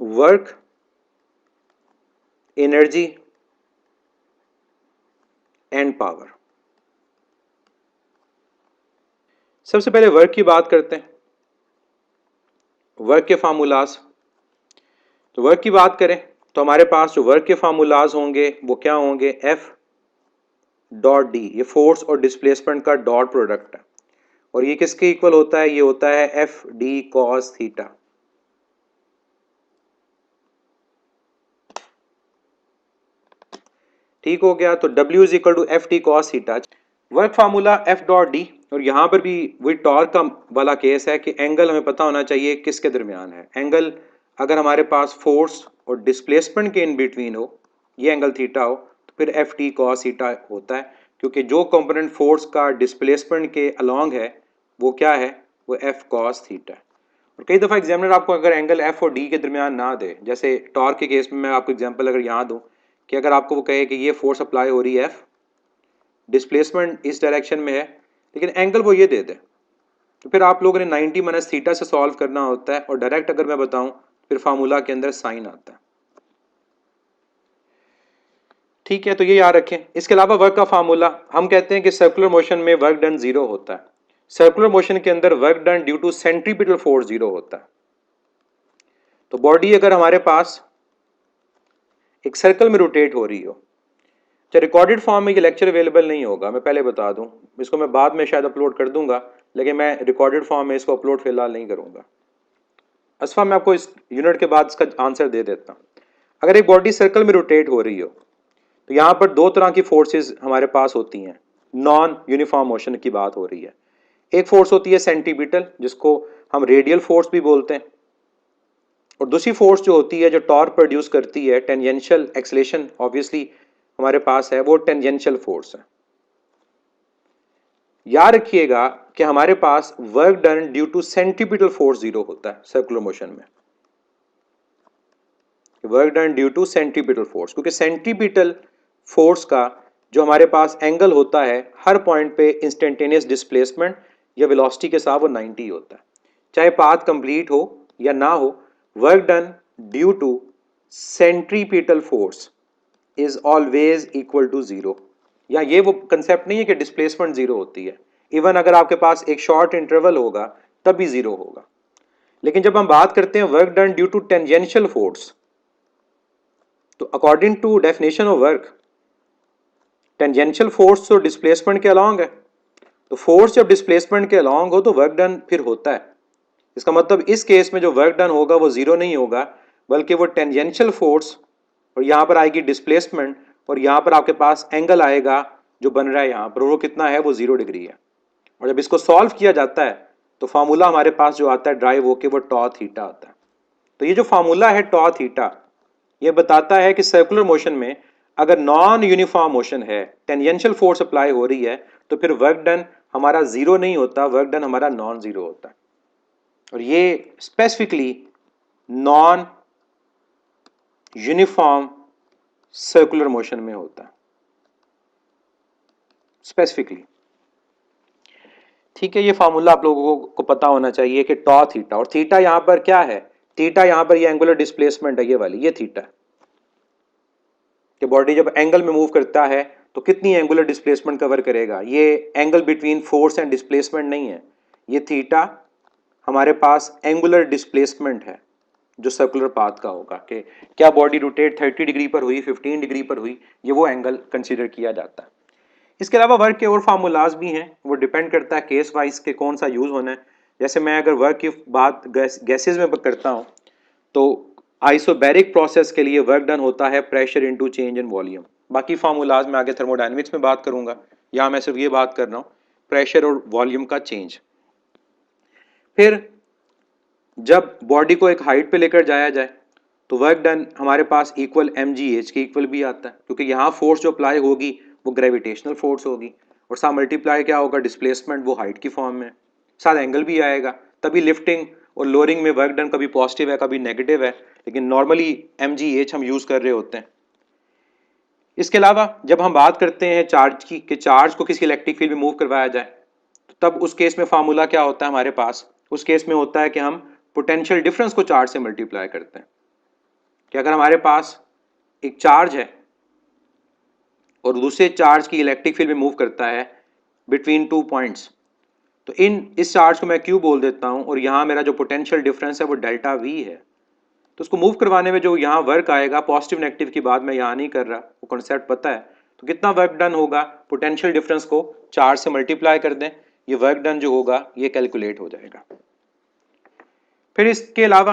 Work, energy and power. सबसे पहले work की बात करते हैं, वर्क के फार्मूलाज। तो वर्क की बात करें तो हमारे पास जो वर्क के फार्मूलाज होंगे वो क्या होंगे, एफ डॉट डी, ये फोर्स और डिस्प्लेसमेंट का डॉट प्रोडक्ट है, और ये किसके इक्वल होता है, ये होता है एफ डी कॉस थीटा। ठीक हो गया, तो W is equal to F T cos theta. Work formula F dot D, और यहां पर भी वही टॉर्क का वाला केस है कि एंगल हमें पता होना चाहिए किसके दरमियान है। एंगल अगर हमारे पास फोर्स और डिस्प्लेसमेंट के इन बिटवीन हो, ये एंगल थीटा हो, तो फिर एफ टी कॉस थीटा होता है, क्योंकि जो कंपोनेंट फोर्स का डिस्प्लेसमेंट के अलोंग है वो क्या है, वो एफ कॉस थीटा है। और कई दफ़ा एग्जामिनर आपको अगर एंगल एफ और डी के दरमियान ना दे, जैसे टॉर्क के केस में मैं आपको एग्जांपल अगर यहाँ दूँ कि अगर आपको वो कहे कि ये फोर्स अप्लाई हो रही है एफ, डिस्प्लेसमेंट इस डायरेक्शन में है, लेकिन एंगल वो ये दे दे, तो फिर आप लोगों ने 90 माइनस थीटा से सॉल्व करना होता है, और डायरेक्ट अगर मैं बताऊं फिर फार्मूला के अंदर साइन आता है। ठीक है, तो ये याद रखें। इसके अलावा वर्क का फार्मूला हम कहते हैं कि सर्कुलर मोशन में वर्क डन जीरो होता है। सर्कुलर मोशन के अंदर work done due to centripetal force zero होता है। तो बॉडी अगर हमारे पास एक सर्कल में रोटेट हो रही हो, रिकॉर्डेड फॉर्म में ये लेक्चर अवेलेबल नहीं होगा, मैं पहले बता दूं, इसको मैं बाद में शायद अपलोड कर दूंगा, लेकिन मैं रिकॉर्डेड फॉर्म में इसको अपलोड फिलहाल नहीं करूंगा। असफा मैं आपको इस यूनिट के बाद इसका आंसर दे देता हूं। अगर एक बॉडी सर्कल में रोटेट हो रही हो, तो यहां पर दो तरह की फोर्सेस हमारे पास होती हैं। नॉन यूनिफॉर्म मोशन की बात हो रही है। एक फोर्स होती है सेंटीपिटल, जिसको हम रेडियल फोर्स भी बोलते हैं, और दूसरी फोर्स जो होती है जो टॉर्क प्रोड्यूस करती है, टेंजेंशियल एक्सेलेरेशन ऑब्वियसली हमारे पास है, वो टेंजेंशियल फोर्स है। याद रखिएगा कि हमारे पास work done due to centripetal force zero होता है सर्कुलर मोशन में। Work done due to centripetal force, क्योंकि सेंट्रीपिटल फोर्स का जो हमारे पास एंगल होता है हर पॉइंट पे इंस्टेंटेनियस डिस्प्लेसमेंट या वेलोसिटी के साथ वो 90 होता है, चाहे पाथ कंप्लीट हो या ना हो। Work done due to centripetal force is always equal to zero. या ये वो कंसेप्ट नहीं है कि डिस्प्लेसमेंट जीरो होती है, इवन अगर आपके पास एक शॉर्ट इंटरवल होगा तब भी जीरो होगा। लेकिन जब हम बात करते हैं work done due to tangential force, तो according to definition of work, tangential force तो डिस्प्लेसमेंट के अलॉन्ग है, तो फोर्स जब डिस्प्लेसमेंट के अलॉन्ग हो तो वर्क डन फिर होता है। इसका मतलब इस केस में जो वर्क डन होगा वो जीरो नहीं होगा, बल्कि वो टेंजेंशियल फोर्स, और यहां पर आएगी डिस्प्लेसमेंट, और यहां पर आपके पास एंगल आएगा जो बन रहा है यहां पर, वो कितना है, वो 0 डिग्री है। और जब इसको सॉल्व किया जाता है तो फार्मूला हमारे पास जो आता है ड्राइव होके वो टॉ थीटा आता है। तो ये जो फार्मूला है टॉ थीटा, ये बताता है कि सर्कुलर मोशन में अगर नॉन यूनिफॉर्म मोशन है, टेंजेंशियल फोर्स अप्लाई हो रही है, तो फिर वर्क डन हमारा जीरो नहीं होता, वर्क डन हमारा नॉन जीरो होता है। और ये specifically non uniform circular motion में होता है स्पेसिफिकली। ठीक है, ये फार्मूला आप लोगों को पता होना चाहिए कि टॉ थीटा, और थीटा यहां पर क्या है, थीटा यहां पर ये एंगुलर डिस्प्लेसमेंट है, ये वाली ये थीटा है कि बॉडी जब एंगल में मूव करता है तो कितनी एंगुलर डिस्प्लेसमेंट कवर करेगा। ये angle between force and displacement नहीं है, ये थीटा हमारे पास एंगुलर डिस्प्लेसमेंट है जो सर्कुलर पाथ का होगा कि क्या बॉडी रोटेट 30 डिग्री पर हुई, 15 डिग्री पर हुई, ये वो एंगल कंसीडर किया जाता है। इसके अलावा वर्क के और फार्मूलाज भी हैं, वो डिपेंड करता है केस वाइज के कौन सा यूज होना है। जैसे मैं अगर वर्क की बात गैसेज में करता हूं, तो आइसोबैरिक प्रोसेस के लिए वर्क डन होता है pressure into change in volume. बाकी फार्मूलाज में आगे थर्मोडायनेमिक्स में बात करूंगा, यहाँ मैं सिर्फ ये बात कर रहा हूँ प्रेशर और वॉल्यूम का चेंज। फिर जब बॉडी को एक हाइट पे लेकर जाया जाए तो वर्क डन हमारे पास इक्वल mgh के इक्वल भी आता है, क्योंकि यहाँ फोर्स जो अप्लाई होगी वो ग्रेविटेशनल फोर्स होगी, और साथ मल्टीप्लाई क्या होगा, डिस्प्लेसमेंट वो हाइट की फॉर्म में, साथ एंगल भी आएगा। तभी लिफ्टिंग और लोअरिंग में वर्क डन कभी पॉजिटिव है कभी नेगेटिव है, लेकिन नॉर्मली mgh हम यूज कर रहे होते हैं। इसके अलावा जब हम बात करते हैं चार्ज की कि चार्ज को किसी इलेक्ट्रिक फील्ड में मूव करवाया जाए, तो तब उस केस में फार्मूला क्या होता है हमारे पास, उस केस में होता है कि हम पोटेंशियल डिफरेंस को चार्ज से मल्टीप्लाई करते हैं। कि अगर हमारे पास एक चार्ज है और दूसरे चार्ज की इलेक्ट्रिक फील्ड में मूव करता है बिटवीन 2 पॉइंट्स, तो इस चार्ज को मैं क्यू बोल देता हूं और यहाँ मेरा जो पोटेंशियल डिफरेंस है वो डेल्टा वी है। तो उसको मूव करवाने में जो यहाँ वर्क आएगा, पॉजिटिव नेगेटिव की बात मैं यहाँ नहीं कर रहा, वो कॉन्सेप्ट पता है। तो कितना वर्क डन होगा, पोटेंशियल डिफरेंस को 4 से मल्टीप्लाई कर दें, ये वर्क डन जो होगा ये कैलकुलेट हो जाएगा। फिर इसके अलावा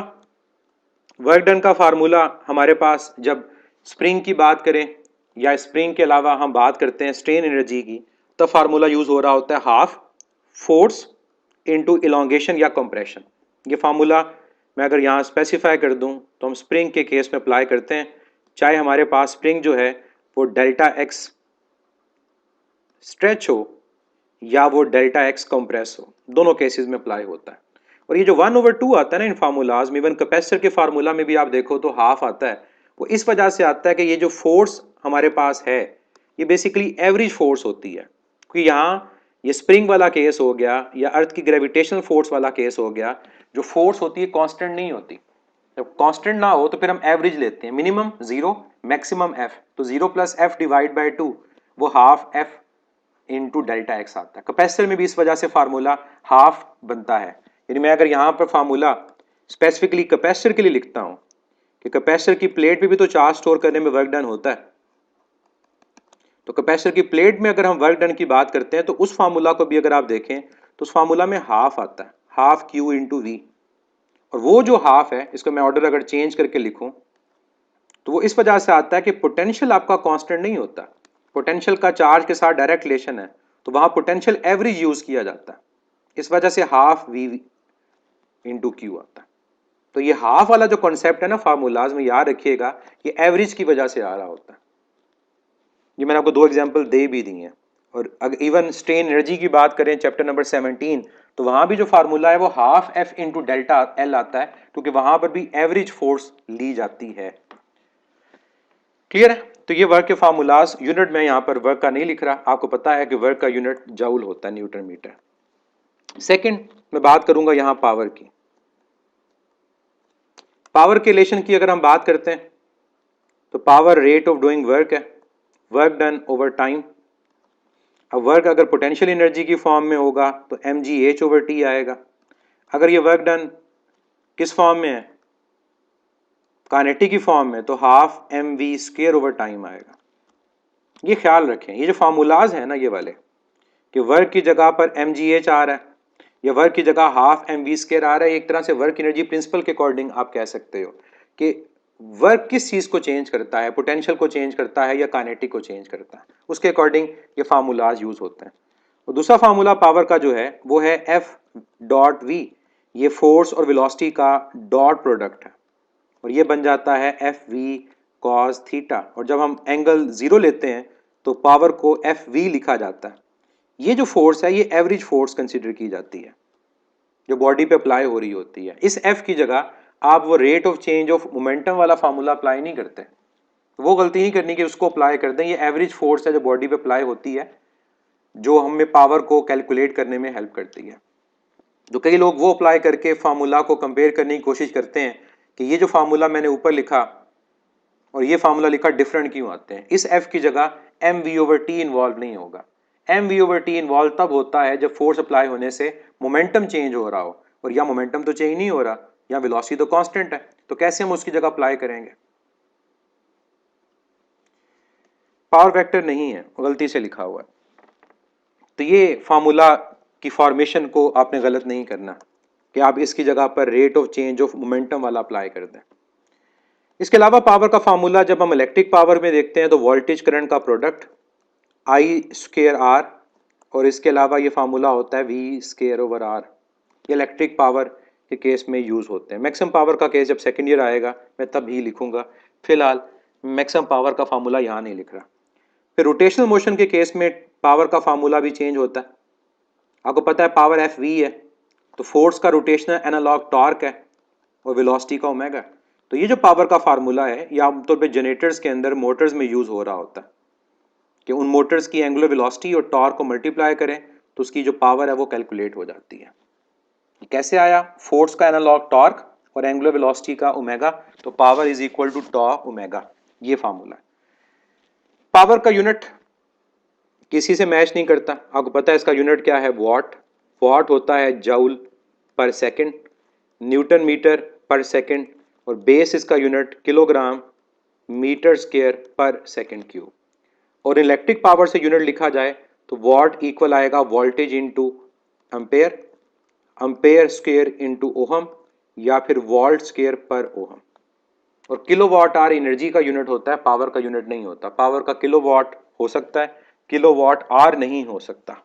वर्क डन का फार्मूला हमारे पास, जब स्प्रिंग की बात करें या स्प्रिंग के अलावा हम बात करते हैं स्ट्रेन एनर्जी की, तब फार्मूला यूज हो रहा होता है हाफ फोर्स इनटू इलोंगेशन या कंप्रेशन। ये फार्मूला मैं अगर यहाँ स्पेसिफाई कर दूं तो हम स्प्रिंग के केस में अप्लाई करते हैं, चाहे हमारे पास स्प्रिंग जो है वो डेल्टा एक्स स्ट्रेच हो या वो डेल्टा एक्स कंप्रेस हो, दोनों केसेस में अप्लाई होता है। और ये जो 1/2 आता है ना इन फार्मूलाज में, इवन कैपेसिटर के फार्मूला में भी आप देखो तो हाफ आता है, वो इस वजह से आता है कि ये जो फोर्स हमारे पास है ये बेसिकली एवरेज फोर्स होती है। क्योंकि यहाँ ये स्प्रिंग वाला केस हो गया या अर्थ की ग्रेविटेशनल फोर्स वाला केस हो गया, जो फोर्स होती है कांस्टेंट नहीं होती। जब कांस्टेंट ना हो तो फिर हम एवरेज लेते हैं, मिनिमम 0 मैक्सिमम f, तो 0 + f डिवाइड बाई 2 वो half f into delta x आता है। कैपेसिटर में भी इस वजह से फार्मूला हाफ बनता है। यानी मैं अगर यहाँ पर फार्मूला स्पेसिफिकली कैपेसिटर के लिए लिखता हूँ कि कैपेसिटर की प्लेट पे भी तो चार्ज स्टोर करने में वर्क डन होता है, तो कैपेसिटर की प्लेट में अगर हम वर्क डन की बात करते हैं तो उस फार्मूला को भी अगर आप देखें तो उस फार्मूला में हाफ आता है, हाफ क्यू इंटू वी। और वो जो हाफ है, इसको मैं ऑर्डर अगर चेंज करके लिखूं तो वो इस वजह से आता है कि पोटेंशियल आपका कांस्टेंट नहीं होता, पोटेंशियल का चार्ज के साथ डायरेक्ट रिलेशन है, तो वहां पोटेंशियल एवरेज यूज किया जाता है, इस वजह से हाफ वी इंटू क्यू आता है। तो ये हाफ वाला जो कॉन्सेप्ट है ना फार्मूलाज में, याद रखिएगा ये एवरेज की वजह से आ रहा होता है। ये मैंने आपको 2 एग्जांपल दे भी दी हैं। और अगर इवन स्ट्रेन एनर्जी की बात करें चैप्टर नंबर 17, तो वहां भी जो फार्मूला है वो half F into delta L आता है, क्योंकि वहां पर भी एवरेज फोर्स ली जाती है। क्लियर है? तो ये वर्क के फार्मूलाज, यूनिट में यहां पर वर्क का नहीं लिख रहा, आपको पता है कि वर्क का यूनिट जूल होता है, न्यूटन मीटर। सेकंड मैं बात करूंगा यहां पावर की। पावर के रिलेशन की अगर हम बात करते हैं तो power rate of doing work है, वर्क डन ओवर टाइम। अब वर्क अगर पोटेंशियल एनर्जी की फॉर्म में होगा तो mgh/t आएगा। अगर ये वर्क डन किस फॉर्म में है, काइनेटिक की फॉर्म में, तो हाफ mv²/टाइम आएगा। ये ख्याल रखें, ये जो फार्मूलाज हैं ना ये वाले, कि वर्क की जगह पर mgh आ रहा है या वर्क की जगह हाफ mv² आ रहा है, एक तरह से वर्क एनर्जी प्रिंसिपल के अकॉर्डिंग आप कह सकते हो कि वर्क किस चीज को चेंज करता है, पोटेंशियल को चेंज करता है या काइनेटिक को चेंज करता है, उसके अकॉर्डिंग ये फार्मूलाज यूज होते हैं। और दूसरा फार्मूला पावर का जो है वो है F.V, ये फोर्स और वेलोसिटी का डॉट प्रोडक्ट है, और ये बन जाता है FV cos थीटा। और जब हम एंगल 0 लेते हैं तो पावर को FV लिखा जाता है। ये जो फोर्स है ये एवरेज फोर्स कंसीडर की जाती है जो बॉडी पे अप्लाई हो रही होती है। इस F की जगह आप वो rate of change of momentum वाला फार्मूला अप्लाई नहीं करते, वो गलती नहीं करनी कि उसको अप्लाई कर दें। ये एवरेज फोर्स है जो बॉडी पे अप्लाई होती है, जो हमें पावर को कैलकुलेट करने में हेल्प करती है। तो कई लोग वो अप्लाई करके फार्मूला को कंपेयर करने की कोशिश करते हैं कि ये जो फार्मूला मैंने ऊपर लिखा और ये फार्मूला लिखा डिफरेंट क्यों आते हैं। इस F की जगह mv/t इन्वॉल्व नहीं होगा। mv/t इन्वॉल्व तब होता है जब फोर्स अप्लाई होने से मोमेंटम चेंज हो रहा हो, और या मोमेंटम तो चेंज नहीं हो रहा, या वेलोसिटी तो कांस्टेंट है, तो कैसे हम उसकी जगह अप्लाई करेंगे। पावर वेक्टर नहीं है, गलती से लिखा हुआ है। तो ये फार्मूला की फॉर्मेशन को आपने गलत नहीं करना कि आप इसकी जगह पर rate of change of momentum वाला अप्लाई कर दें। इसके अलावा पावर का फार्मूला जब हम इलेक्ट्रिक पावर में देखते हैं तो वोल्टेज करंट का प्रोडक्ट I²R, और इसके अलावा ये फार्मूला होता है V²/R। ये इलेक्ट्रिक पावर के केस में यूज होते हैं। मैक्सिमम पावर का केस जब सेकेंड ईयर आएगा मैं तब ही लिखूंगा, फिलहाल मैक्सिमम पावर का फार्मूला यहाँ नहीं लिख रहा। फिर रोटेशनल मोशन के केस में पावर का फार्मूला भी चेंज होता है। आपको पता है पावर Fv है, तो फोर्स का रोटेशनल एनालॉग टॉर्क है और वेलोसिटी का ओमेगा। तो ये जो पावर का फार्मूला है ये आमतौर पे जनरेटर्स के अंदर मोटर्स में यूज हो रहा होता है कि उन मोटर्स की एंगुलर वेलोसिटी और टॉर्क को मल्टीप्लाई करें तो उसकी जो पावर है वो कैलकुलेट हो जाती है। कैसे आया, फोर्स का एनालॉग टॉर्क और एंगुलर वेलोसिटी का ओमेगा, तो power is equal to tau omega, ये फार्मूला है। पावर का यूनिट किसी से मैच नहीं करता, आपको पता है इसका यूनिट क्या है, वॉट। वॉट होता है joule per second, newton metre per second, और बेस इसका unit kilogram metre square per second cube. और इलेक्ट्रिक पावर से यूनिट लिखा जाए तो वॉट इक्वल आएगा voltage into ampere, ampere square into ohm, या फिर वोल्ट स्क्वायर पर ओहम। और किलोवाट आवर एनर्जी का यूनिट होता है, पावर का यूनिट नहीं होता। पावर का किलोवाट हो सकता है, किलोवाट आवर नहीं हो सकता।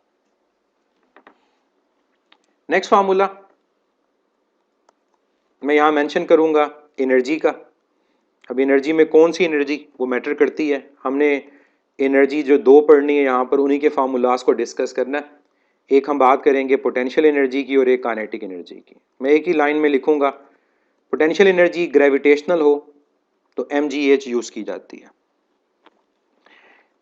नेक्स्ट फार्मूला मैं यहां मेंशन करूंगा एनर्जी का। अब एनर्जी में कौन सी एनर्जी वो मैटर करती है, हमने एनर्जी जो दो पढ़नी है यहाँ पर, उन्हीं के फार्मूलाज को डिस्कस करना है। एक हम बात करेंगे पोटेंशियल एनर्जी की और एक काइनेटिक एनर्जी की। मैं एक ही लाइन में लिखूंगा, पोटेंशियल एनर्जी ग्रेविटेशनल हो तो mgh यूज की जाती है।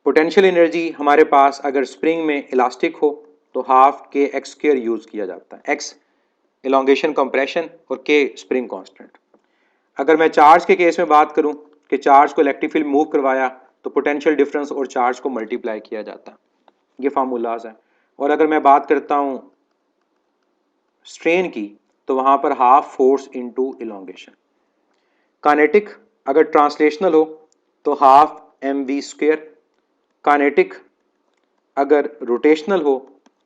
पोटेंशियल एनर्जी हमारे पास अगर स्प्रिंग में इलास्टिक हो तो हाफ के एक्स स्क्वायर यूज किया जाता है, एक्स इलोंगेशन कंप्रेशन और के स्प्रिंग कांस्टेंट। अगर मैं चार्ज के केस में बात करूं कि चार्ज को इलेक्ट्रिक फील्ड मूव करवाया तो पोटेंशियल डिफरेंस और चार्ज को मल्टीप्लाई किया जाता है, ये फार्मूलाज हैं। और अगर मैं बात करता हूं स्ट्रेन की तो वहां पर half force into elongation. Kinetic अगर ट्रांसलेशनल हो तो half M V square. Kinetic अगर रोटेशनल हो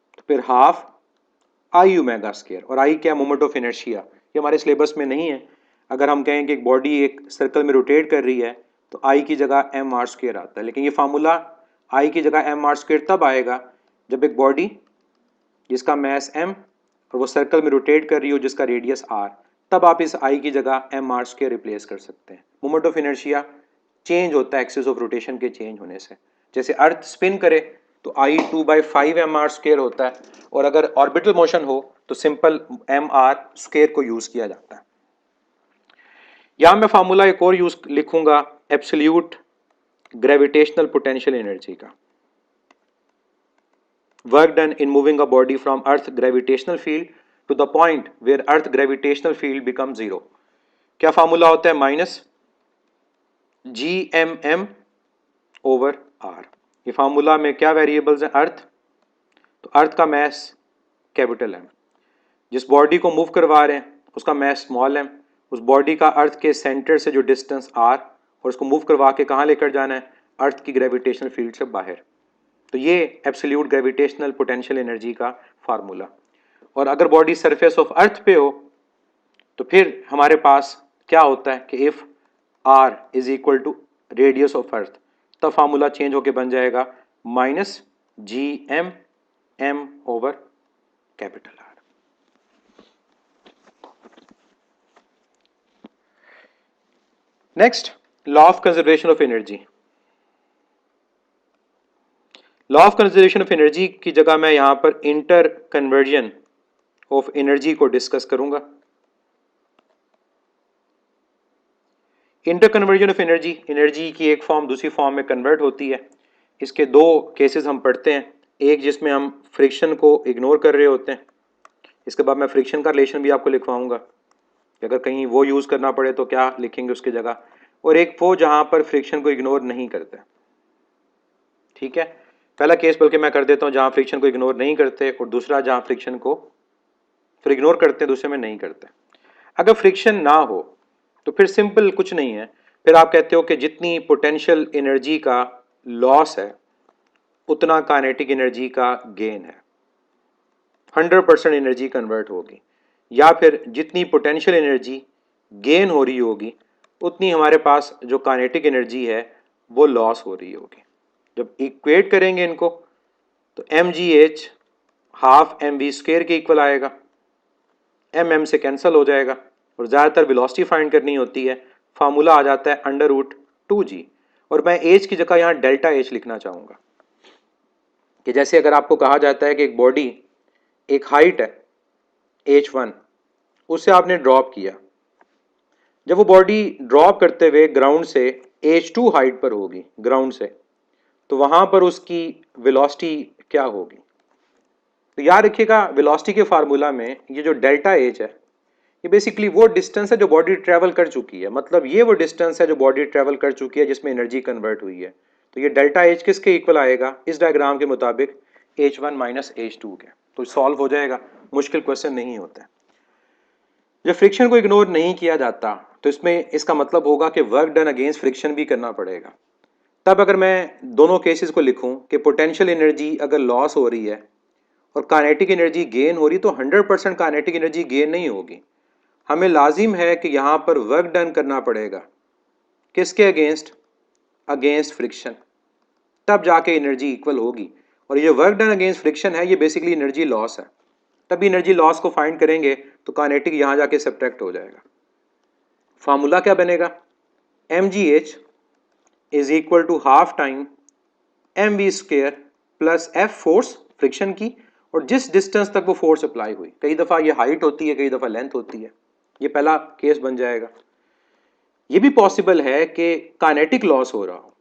तो फिर हाफ आई ओमेगा स्क्वायर। और आई क्या, मोमेंट ऑफ इनर्शिया, ये हमारे सिलेबस में नहीं है। अगर हम कहें कि एक बॉडी एक सर्कल में रोटेट कर रही है तो आई की जगह एम आर स्क्वायर आता है, लेकिन ये फार्मूला आई की जगह एम आर स्क्वायर तब आएगा जब एक बॉडी जिसका मैस एम और वो सर्कल में रोटेट कर रही हो जिसका रेडियस आर, तब आप इस आई की जगह एम आर स्क्वायर रिप्लेस कर सकते हैं। मोमेंट ऑफ इनर्शिया चेंज होता है एक्सिस ऑफ रोटेशन के चेंज होने से। जैसे अर्थ स्पिन करे तो आई 2/5 एम आर स्क्वायर होता है, और अगर ऑर्बिटल मोशन हो तो सिंपल एम आर स्क्वायर को यूज किया जाता है। यहां मैं फार्मूला एक और यूज लिखूंगा एब्सोल्यूट ग्रेविटेशनल पोटेंशियल एनर्जी का। Work done in moving a body from earth gravitational field to the point where earth gravitational field become zero. क्या फार्मूला होता है, minus G M M over R. ये formula में क्या variables हैं, earth, तो earth का मैस कैपिटल एम, जिस बॉडी को मूव करवा रहे हैं उसका मैस स्मॉल एम, उस बॉडी का अर्थ के सेंटर से जो डिस्टेंस आर, और उसको मूव करवा के कहाँ लेकर जाना है, अर्थ की ग्रेविटेशनल फील्ड से बाहर। तो ये एब्सोल्यूट ग्रेविटेशनल पोटेंशियल एनर्जी का फार्मूला। और अगर बॉडी सरफेस ऑफ अर्थ पे हो तो फिर हमारे पास क्या होता है कि if R is equal to radius of earth, तब फार्मूला चेंज होके बन जाएगा minus G M M over capital R. Next, law of conservation of energy. Law of conservation of energy की जगह मैं यहां पर इंटर कन्वर्जन ऑफ एनर्जी को डिस्कस करूंगा। Interconversion of energy, energy की एक फॉर्म दूसरी फॉर्म में कन्वर्ट होती है। इसके दो केसेस हम पढ़ते हैं, एक जिसमें हम फ्रिक्शन को इग्नोर कर रहे होते हैं, इसके बाद मैं फ्रिक्शन का रिलेशन भी आपको लिखवाऊंगा, अगर कहीं वो यूज़ करना पड़े तो क्या लिखेंगे उसकी जगह, और एक वो जहां पर फ्रिक्शन को इग्नोर नहीं करते। ठीक है, पहला केस बल्कि मैं कर देता हूं जहां फ्रिक्शन को इग्नोर नहीं करते, और दूसरा जहां फ्रिक्शन को फिर इग्नोर करते हैं, दूसरे में नहीं करते। अगर फ्रिक्शन ना हो तो फिर सिंपल कुछ नहीं है, फिर आप कहते हो कि जितनी पोटेंशियल एनर्जी का लॉस है उतना काइनेटिक एनर्जी का गेन है, 100% एनर्जी कन्वर्ट होगी, या फिर जितनी पोटेंशियल एनर्जी गेन हो रही होगी उतनी हमारे पास जो काइनेटिक एनर्जी है वो लॉस हो रही होगी। जब इक्वेट करेंगे इनको तो M G H half M V square के इक्वल आएगा, एम एम से कैंसिल हो जाएगा, और ज़्यादातर वेलोसिटी फाइंड करनी होती है, फार्मूला आ जाता है √2g। और मैं एच की जगह यहाँ डेल्टा एच लिखना चाहूँगा कि जैसे अगर आपको कहा जाता है कि एक बॉडी एक हाइट है h1, उससे आपने ड्रॉप किया, जब वो बॉडी ड्रॉप करते हुए ग्राउंड से h2 हाइट पर होगी ग्राउंड से, तो वहाँ पर उसकी वेलोसिटी क्या होगी। तो याद रखिएगा वेलोसिटी के फार्मूला में ये जो डेल्टा एच है ये बेसिकली वो डिस्टेंस है जो बॉडी ट्रैवल कर चुकी है, मतलब ये वो डिस्टेंस है जो बॉडी ट्रैवल कर चुकी है जिसमें एनर्जी कन्वर्ट हुई है। तो ये डेल्टा एच किसके इक्वल आएगा इस डायग्राम के मुताबिक, H1 माइनस H2 के। तो सॉल्व हो जाएगा, मुश्किल क्वेश्चन नहीं होता है। जब फ्रिक्शन को इग्नोर नहीं किया जाता तो इसमें इसका मतलब होगा कि वर्क डन अगेंस्ट फ्रिक्शन भी करना पड़ेगा। तब अगर मैं दोनों केसेस को लिखूं कि पोटेंशियल एनर्जी अगर लॉस हो रही है और काइनेटिक एनर्जी गेन हो रही, तो 100% काइनेटिक एनर्जी गेन नहीं होगी। हमें लाजिम है कि यहाँ पर वर्क डन करना पड़ेगा किसके अगेंस्ट, अगेंस्ट फ्रिक्शन, तब जाके एनर्जी इक्वल होगी। और ये वर्क डन अगेंस्ट फ्रिक्शन है, ये बेसिकली एनर्जी लॉस है। तभी एनर्जी लॉस को फाइंड करेंगे तो काइनेटिक यहाँ जाके सब्ट्रैक्ट हो जाएगा। फार्मूला क्या बनेगा, mgh is equal to half time mv square plus f force friction की, और जिस डिस्टेंस तक वो फोर्स अप्लाई हुई। कई दफा ये हाइट होती है, कई दफा लेंथ होती है, ये पहला केस बन जाएगा। ये भी पॉसिबल है कि काइनेटिक लॉस हो रहा हो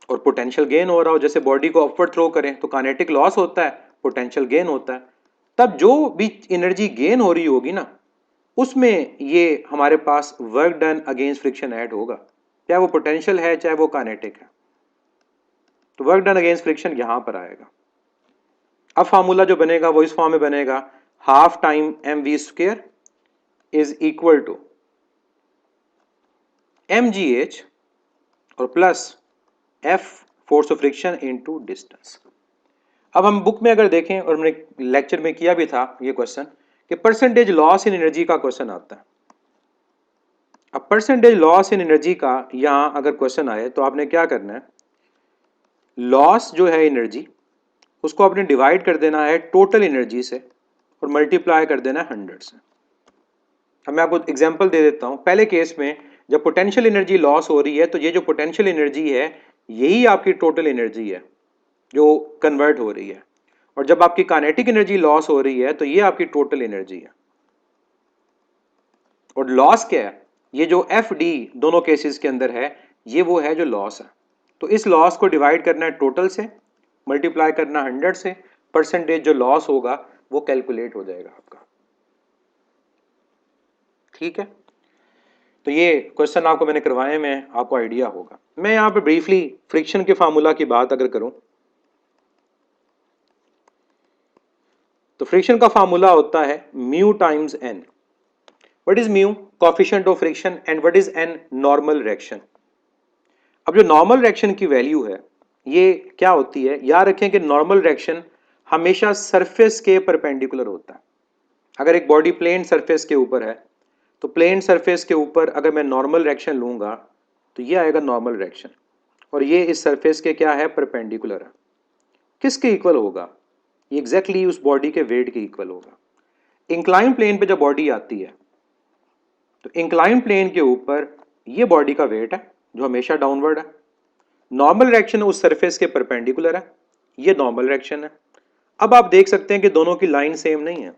और पोटेंशियल गेन हो रहा हो, जैसे बॉडी को अपवर्ड थ्रो करें तो काइनेटिक लॉस होता है, पोटेंशियल गेन होता है। तब जो भी एनर्जी गेन हो रही होगी ना, उसमें ये हमारे पास work done against friction add होगा, चाहे वो पोटेंशियल है चाहे वो काइनेटिक है। तो वर्क डन अगेंस्ट फ्रिक्शन यहां पर आएगा। अब फार्मूला जो बनेगा वो इस फॉर्म में बनेगा, half time mv square is equal to mgh और plus f force of friction into distance. अब हम बुक में अगर देखें और हमने लेक्चर में किया भी था ये क्वेश्चन कि परसेंटेज लॉस इन एनर्जी का क्वेश्चन आता है। अब परसेंटेज लॉस इन एनर्जी का यहां अगर क्वेश्चन आए तो आपने क्या करना है, लॉस जो है एनर्जी उसको आपने डिवाइड कर देना है टोटल एनर्जी से और मल्टीप्लाई कर देना है 100 से। अब मैं आपको एग्जांपल दे देता हूं। पहले केस में जब पोटेंशियल एनर्जी लॉस हो रही है तो ये जो पोटेंशियल एनर्जी है यही आपकी टोटल एनर्जी है जो कन्वर्ट हो रही है, और जब आपकी काइनेटिक एनर्जी लॉस हो रही है तो ये आपकी टोटल एनर्जी है। और लॉस क्या है, ये जो एफ डी दोनों केसेस के अंदर है ये वो है जो लॉस है। तो इस लॉस को डिवाइड करना है टोटल से, मल्टीप्लाई करना 100 से, परसेंटेज जो लॉस होगा वो कैलकुलेट हो जाएगा आपका। ठीक है, तो ये क्वेश्चन आपको मैंने करवाए में आपको आइडिया होगा। मैं यहाँ पे ब्रीफली फ्रिक्शन के फार्मूला की बात अगर करूं तो फ्रिक्शन का फार्मूला होता है mu times N. What is mu, coefficient of friction, and what is N, normal reaction. अब जो नॉर्मल रिएक्शन की वैल्यू है ये क्या होती है, याद रखें कि नॉर्मल रिएक्शन हमेशा सरफेस के परपेंडिकुलर होता है। अगर एक बॉडी प्लेन सरफेस के ऊपर है तो प्लेन सरफेस के ऊपर अगर मैं नॉर्मल रिएक्शन लूंगा तो ये आएगा नॉर्मल रिएक्शन, और ये इस सरफेस के क्या है, परपेंडिकुलर है। किसके इक्वल होगा, ये एग्जैक्टली उस बॉडी के वेट के इक्वल होगा। इंक्लाइन प्लेन पे जब बॉडी आती है तो इंक्लाइन प्लेन के ऊपर ये बॉडी का वेट है जो हमेशा डाउनवर्ड है। नॉर्मल रिएक्शन उस सरफेस के परपेंडिकुलर है, ये नॉर्मल रिएक्शन है। अब आप देख सकते हैं कि दोनों की लाइन सेम नहीं है,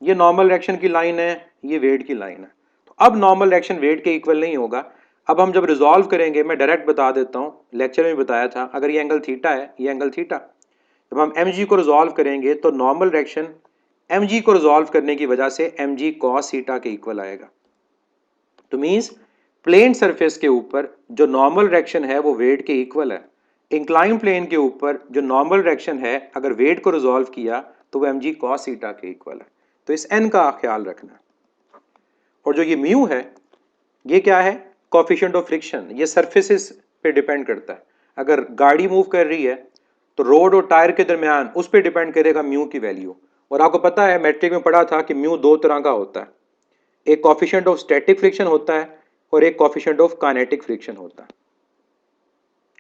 ये नॉर्मल रिएक्शन की लाइन है, ये वेट की लाइन है। तो अब नॉर्मल रिएक्शन वेट के इक्वल नहीं होगा। अब हम जब रिजॉल्व करेंगे, मैं डायरेक्ट बता देता हूं, लेक्चर में बताया था, अगर ये एंगल थीटा है, ये एंगल थीटा, जब हम mg को रिजॉल्व करेंगे तो नॉर्मल रिएक्शन mg को रिजॉल्व करने की वजह से mg cos थीटा के इक्वल आएगा। तो मींस प्लेन सरफेस के ऊपर जो नॉर्मल रिएक्शन है वो वेट के इक्वल है। इंक्लाइन प्लेन के ऊपर जो नॉर्मल रिएक्शन है अगर वेट को रिजॉल्व किया तो वो mg cos थीटा के इक्वल है। तो इस n का ख्याल रखना। और जो ये म्यू है ये क्या है, कोएफिशिएंट ऑफ फ्रिक्शन, ये सरफेसेस पे डिपेंड करता है। अगर गाड़ी मूव कर रही है तो रोड और टायर के दरमियान उस पर डिपेंड करेगा म्यू की वैल्यू। और आपको पता है मैट्रिक में पढ़ा था कि म्यू दो तरह का होता है, एक कोएफिशिएंट ऑफ स्टैटिक फ्रिक्शन होता है और एक कोएफिशिएंट ऑफ काइनेटिक फ्रिक्शन होता है।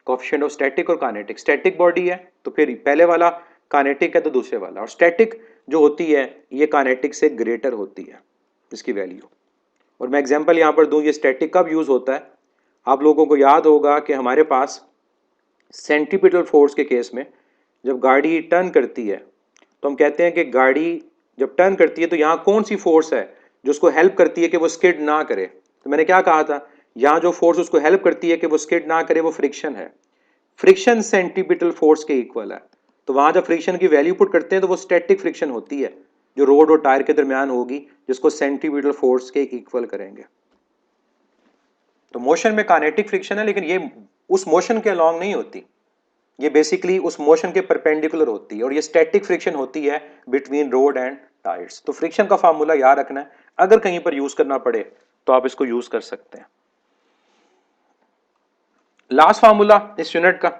कोएफिशिएंट ऑफ स्टैटिक और काइनेटिक, स्टैटिक बॉडी है तो फिर पहले वाला, काइनेटिक है तो दूसरे वाला। और स्टैटिक जो होती है ये काइनेटिक से ग्रेटर होती है इसकी वैल्यू। और मैं एग्जांपल यहाँ पर दूं, ये स्टैटिक कब यूज होता है, आप लोगों को याद होगा कि हमारे पास सेंट्रीपिटल फोर्स के केस में जब गाड़ी टर्न करती है तो हम कहते हैं कि गाड़ी जब टर्न करती है तो यहाँ कौन सी फोर्स है जो उसको हेल्प करती है कि वो स्किड ना करे। तो मैंने क्या कहा था, यहाँ जो फोर्स उसको हेल्प करती है कि वो स्किड ना करे वो फ्रिक्शन है। फ्रिक्शन सेंट्रीपिटल फोर्स के इक्वल है। तो वहां जब फ्रिक्शन की वैल्यू पुट करते हैं तो वो स्टैटिक फ्रिक्शन होती है। जो रोड और टायर के दरमियान होगी, जिसको सेंट्रीपिटल फोर्स के इक्वल करेंगे। तो मोशन में काइनेटिक फ्रिक्शन है, लेकिन ये उस मोशन के अलोंग नहीं होती, ये बेसिकली उस मोशन के परपेंडिकुलर होती है, और ये स्टैटिक फ्रिक्शन होती है बिटवीन रोड एंड टायर्स। तो फ्रिक्शन का फार्मूला याद रखना है, अगर कहीं पर यूज करना पड़े तो आप इसको यूज कर सकते हैं। लास्ट फार्मूला इस यूनिट का,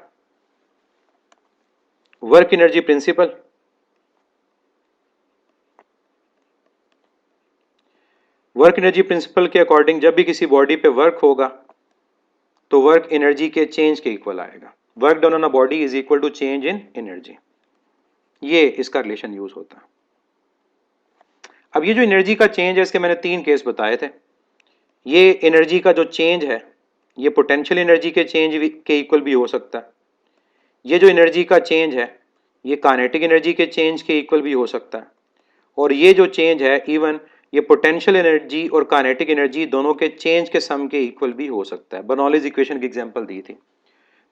work energy principle. Work energy principle के अकॉर्डिंग जब भी किसी बॉडी पे वर्क होगा तो वर्क एनर्जी के चेंज के इक्वल आएगा। Work done on a body is equal to change in energy, ये इसका रिलेशन यूज होता है। अब ये जो एनर्जी का चेंज है, इसके मैंने 3 केस बताए थे। ये एनर्जी का जो चेंज है, ये पोटेंशियल एनर्जी के चेंज के इक्वल भी हो सकता है। ये जो एनर्जी का चेंज है, ये काइनेटिक एनर्जी के चेंज के इक्वल भी हो सकता है। और ये जो चेंज है, इवन ये पोटेंशियल एनर्जी और काइनेटिक एनर्जी दोनों के चेंज के सम के इक्वल भी हो सकता है। बर्नौलीज इक्वेशन की एग्जांपल दी थी।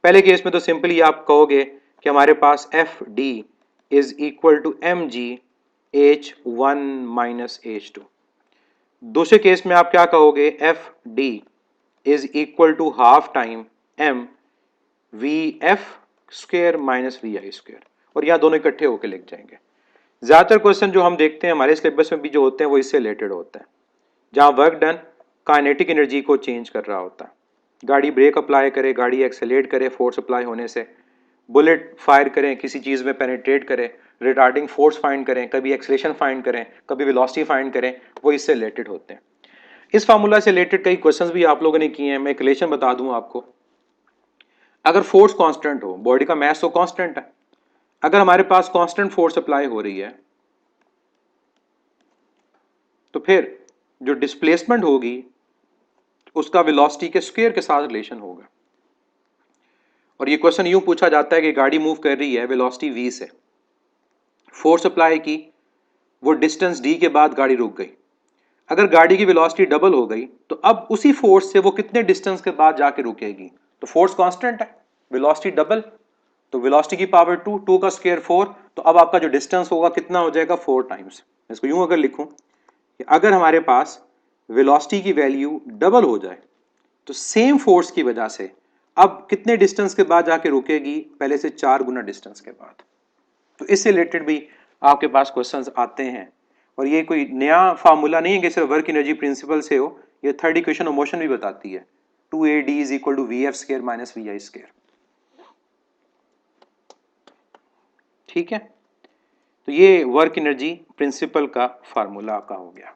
पहले केस में तो सिंपली आप कहोगे कि हमारे पास F D is equal to M G H one minus H two. दूसरे केस में आप क्या कहोगे, F D is equal to half time M V F square minus V I square, और यहाँ दोनों इकट्ठे होकर लिख जाएंगे। ज्यादातर क्वेश्चन जो हम देखते हैं हमारे सिलेबस में भी जो होते हैं वो इससे रिलेटेड होता है, जहां वर्क डन काइनेटिक एनर्जी को चेंज कर रहा होता है। गाड़ी ब्रेक अप्लाई करे, गाड़ी एक्सेलेरेट करे फोर्स अप्लाई होने से, बुलेट फायर करें, किसी चीज़ में पेनिट्रेट करें, रिटार्डिंग फोर्स फाइंड करें, कभी एक्सेलेरेशन फाइंड करें, कभी वेलोसिटी फाइंड करें, वो इससे रिलेटेड होते हैं। इस फार्मूला से रिलेटेड कई क्वेश्चंस भी आप लोगों ने किए हैं। मैं एक रिलेशन बता दूं आपको। अगर फोर्स कांस्टेंट हो, बॉडी का मास तो कांस्टेंट है, अगर हमारे पास कांस्टेंट फोर्स अप्लाई हो रही है तो फिर जो डिस्प्लेसमेंट होगी उसका वेलोसिटी के स्क्वायर के साथ रिलेशन होगा। और ये क्वेश्चन यूं पूछा जाता है कि गाड़ी मूव कर रही है वेलोसिटी v से, फोर्स अप्लाई की, वो डिस्टेंस d के बाद गाड़ी रुक गई। अगर गाड़ी की वेलोसिटी डबल हो गई तो अब उसी फोर्स से वो कितने डिस्टेंस के बाद जाके रुकेगी? तो फोर्स कांस्टेंट है, वेलोसिटी डबल, तो वेलोसिटी की पावर 2, 2 का स्क्वायर 4, तो अब आपका जो डिस्टेंस होगा कितना हो जाएगा? 4 टाइम्स। इसको यूं अगर लिखूं कि अगर हमारे पास वेलोसिटी की वैल्यू डबल हो जाए तो सेम फोर्स की वजह से अब कितने डिस्टेंस के बाद जाके रुकेगी? पहले से 4 गुना डिस्टेंस के बाद। तो इससे रिलेटेड भी आपके पास क्वेश्चंस आते हैं, और ये कोई नया फार्मूला नहीं है कि सिर्फ वर्क एनर्जी प्रिंसिपल से हो, ये थर्ड इक्वेशन ऑफ मोशन भी बताती है, 2AD is equal to V F square minus V I square. ठीक है, तो ये वर्क एनर्जी प्रिंसिपल का फार्मूला आपका हो गया।